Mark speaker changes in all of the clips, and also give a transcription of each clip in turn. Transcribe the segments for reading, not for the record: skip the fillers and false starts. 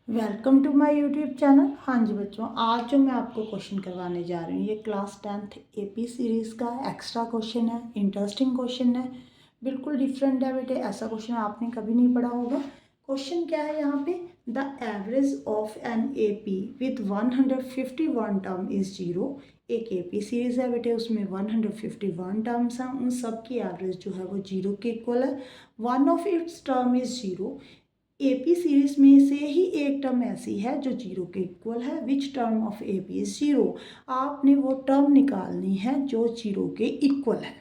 Speaker 1: Welcome to my YouTube channel. हाँ जी बच्चों, आज जो मैं आपको क्वेश्चन करवाने जा रही हूँ ये क्लास 10th एपी सीरीज़ का एक्स्ट्रा क्वेश्चन है। इंटरेस्टिंग क्वेश्चन है, बिल्कुल डिफरेंट है बेटे। ऐसा क्वेश्चन आपने कभी नहीं पढ़ा होगा। क्वेश्चन क्या है यहाँ पे, the average of an AP with 151 term is zero. एक एपी सीरीज़ है बेटे, उसमें 151 टर्म्स हैं, उन सब की एवरेज जो है वो जीरो के इक्वल है। One of its term is zero. AP series में से ही एक टर्म ऐसी है जो जीरो के इक्वल है। Which term of AP is zero. आपने वो टर्म निकालनी है जो जीरो के इक्वल है।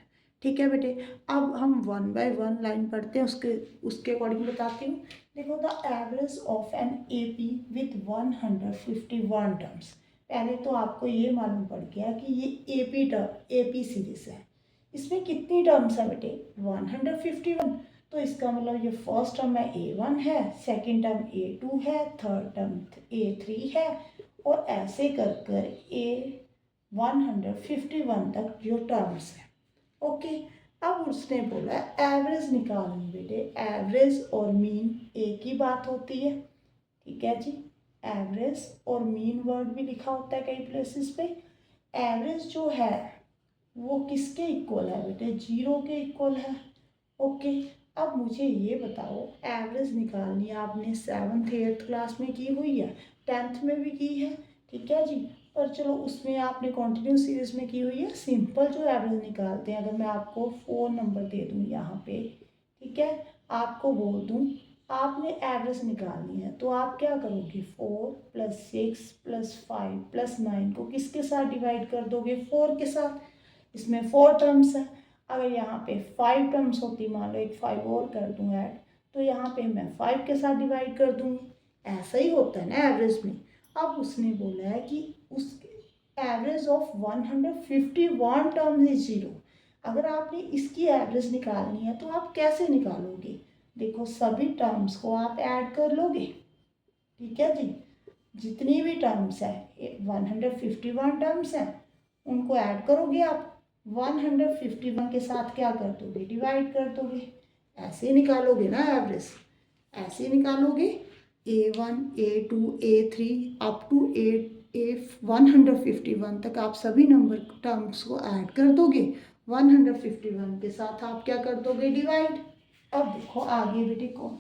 Speaker 1: ठीक है बेटे, अब हम वन बाय वन लाइन पढ़ते हैं, उसके अकॉर्डिंग बताती हूँ। देखो, the average of an AP with 151 terms. पहले तो आपको ये मालूम पड़ गया कि ये एपी सीरीज है। इसमें कितनी टर्म्स है बेटे, 151। तो इसका मतलब ये फर्स्ट टर्म में A1 है, सेकंड टर्म A2 है, थर्ड टर्म A3 है, और ऐसे कर कर A151 तक जो टर्म्स है। ओके, अब उसने बोला एवरेज निकालनी बेटे। एवरेज और मीन एक ही बात होती है, ठीक है जी। एवरेज और मीन वर्ड भी लिखा होता है कई प्लेसेस पे। एवरेज जो है वो किसके इक्वल है बेटे, जीरो के इक्वल है। ओके, अब मुझे ये बताओ, एवरेज निकालनी आपने 7th 8th क्लास में की हुई है, 10th में भी की है, ठीक है जी। पर चलो उसमें आपने कॉन्टिन्यूस सीरीज में की हुई है। सिंपल जो एवरेज निकालते हैं, अगर मैं आपको 4 नंबर दे दूँ यहाँ पे, ठीक है, आपको बोल दूँ आपने एवरेज निकालनी है, तो आप क्या करोगे, 4 + 6 + 5 + 9 को किसके साथ डिवाइड कर दोगे, 4 के साथ। इसमें 4 टर्म्स है। अगर यहाँ पे 5 टर्म्स होती, मान लो एक 5 और कर दूँ ऐड, तो यहाँ पे मैं 5 के साथ डिवाइड कर दूँगी। ऐसा ही होता है ना एवरेज में। अब उसने बोला है कि उस average of 151 terms is zero. अगर आपने इसकी एवरेज निकालनी है तो आप कैसे निकालोगे। देखो, सभी टर्म्स को आप ऐड कर लोगे, ठीक है जी। जितनी भी टर्म्स है, 151 टर्म्स हैं, उनको ऐड करोगे आप। 151 के साथ क्या कर दोगे, डिवाइड कर दोगे। ऐसे निकालोगे ना एवरेज, ऐसे निकालोगे। A1 A2 A3 up to ए 151 तक आप सभी नंबर टर्म्स को ऐड कर दोगे। 151 के साथ आप क्या कर दोगे, डिवाइड। अब देखो आगे बेटे को,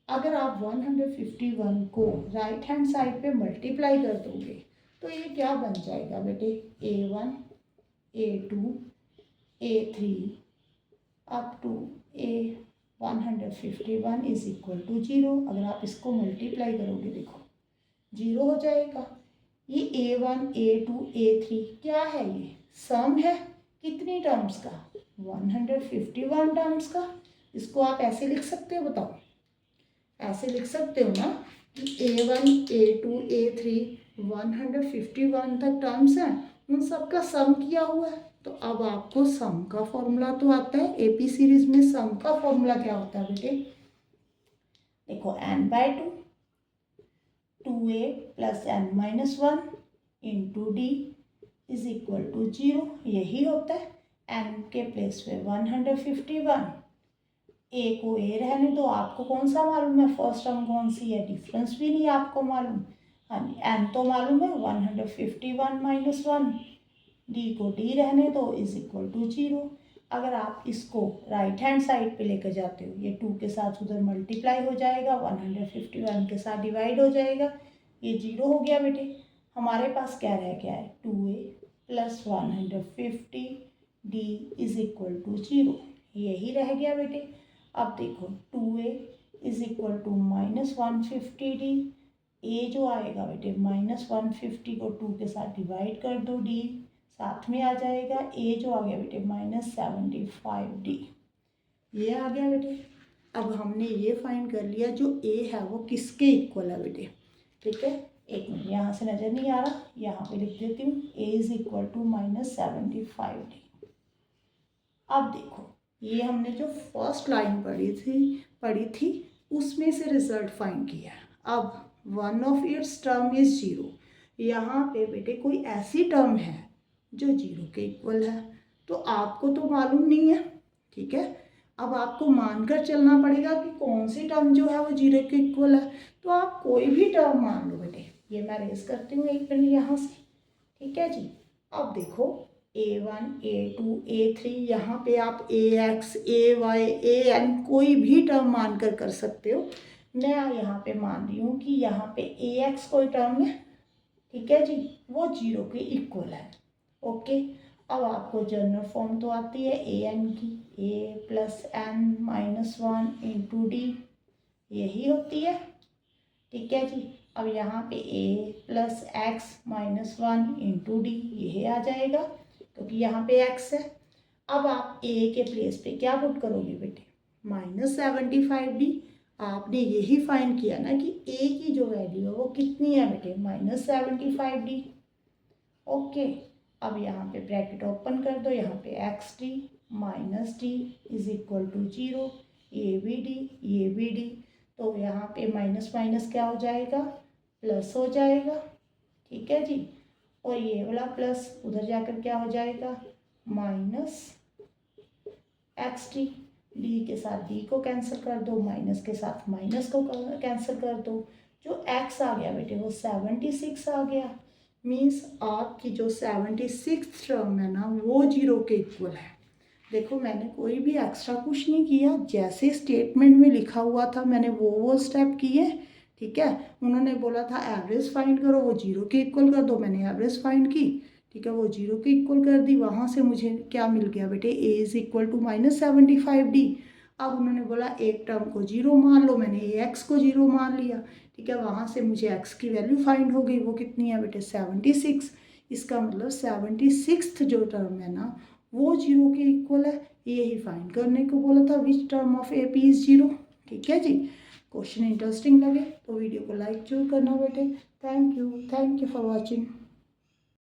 Speaker 1: अगर आप 151 को राइट हैंड साइड पे मल्टीप्लाई कर दोगे तो ये क्या बन जाएगा बेटे, A1 A2 A3 up to A151 is equal to zero. अगर आप इसको मल्टीप्लाई करोगे, देखो जीरो हो जाएगा। ये A1 A2 A3 क्या है, ये सम है कितनी टर्म्स का, 151 टर्म्स का। इसको आप ऐसे लिख सकते हो, बताओ ऐसे लिख सकते हो ना कि A1 A2 A3 151 तक टर्म्स हैं, उन सब का सम किया हुआ है। तो अब आपको सम का फॉर्मूला तो आता है। एपी सीरीज में सम का फॉर्मूला क्या होता है बेटे, देखो n/2 2a + n-1 into d is equal to zero. यही होता है। n के प्लेस पे 151, ए को ए रहने दो। आपको कौन सा मालूम है, फर्स्ट टर्म कौन सी है, डिफरेंस भी नहीं आपको मालूम। हाँ जी, एन तो मालूम है 151 - 1, डी को डी रहने दो इज इक्वल टू जीरो। अगर आप इसको राइट हैंड साइड पे लेकर जाते हो, ये 2 के साथ उधर मल्टीप्लाई हो जाएगा, 151 के साथ डिवाइड हो जाएगा, ये जीरो हो गया बेटे। हमारे पास क्या रह गया है, 2a + 150 d is equal to zero. यही रह गया बेटे। अब देखो 2a is equal to -150d। ए जो आएगा बेटे -150 को 2 के साथ डिवाइड कर दो, डी साथ में आ जाएगा। ए जो आ गया बेटे -75d, ये आ गया बेटे। अब हमने ये फाइंड कर लिया जो ए है वो किसके इक्वल है बेटे, ठीक है। एक मिनट, यहाँ से नज़र नहीं आ रहा, यहाँ पे लिख देती हूँ, ए इज इक्वल टू -75d। अब देखो, ये हमने जो फर्स्ट लाइन पढ़ी थी उसमें से रिजल्ट फाइंड किया। अब one of its term is zero. यहाँ पे बेटे कोई ऐसी टर्म है जो जीरो के इक्वल है, तो आपको तो मालूम नहीं है, ठीक है। अब आपको मानकर चलना पड़ेगा कि कौन सी टर्म जो है वो 0 के इक्वल है। तो आप कोई भी टर्म मान लो बेटे। ये मैं रेस करती हूँ 1 मिनट यहाँ से, ठीक है जी। अब देखो A1 A2 A3, यहाँ पे आप AX AY AN कोई भी टर्म मानकर कर सकते हो। मैं यहाँ पे मान रही हूँ कि यहाँ पे AX कोई टर्म है, ठीक है जी, वो 0 के इक्वल है। ओके, अब आपको जनरल फॉर्म तो आती है AN की, A plus N minus 1 into D, यही होती है, ठीक है जी। अब यहाँ पे A plus x minus 1 into D, यही आ जाएगा क्योंकि यहाँ पे x है। अब आप A के प्लेस पे क्या पुट करोगे बेटे, -75D। आपने यही फाइंड किया ना कि A की जो वैल्यू है वो कितनी है बेटे, -75D। ओके, अब यहाँ पे ब्रैकेट ओपन कर दो, यहाँ पे XD minus d is equal to 0, ये भी डी, तो यहाँ पे माइनस माइनस क्या हो जाएगा, प्लस हो जाएगा, ठीक है जी। और ये वाला प्लस उधर जाकर क्या हो जाएगा, माइनस XD, डी के साथ डी को कैंसिल कर दो, माइनस के साथ माइनस को कैंसिल कर दो। जो x आ गया बेटे वो 76 आ गया। मीन्स आपकी जो 76 टर्म है ना वो 0 के इक्वल है। देखो मैंने कोई भी एक्स्ट्रा कुछ नहीं किया, जैसे स्टेटमेंट में लिखा हुआ था मैंने वो स्टेप किए, ठीक है। उन्होंने बोला था एवरेज फाइंड करो, वो 0 के इक्वल कर दो, मैंने एवरेज फाइंड की, ठीक है, वो 0 के इक्वल कर दी। वहाँ से मुझे क्या मिल गया बेटे, A is equal to -75D। अब उन्होंने बोला एक टर्म को 0 मान लो, मैंने AX को 0 मान लिया, ठीक है। वहाँ से मुझे x की वैल्यू फाइंड हो गई, वो कितनी है बेटे 76। इसका मतलब 76 जो टर्म है ना वो 0 के इक्वल है। यही फाइंड करने को बोला था, which term of AP is 0, ठीक है जी। क्वेश्चन इंटरेस्टिंग लगे तो वीडियो को लाइक जरूर करना बेटे। Thank you for watching.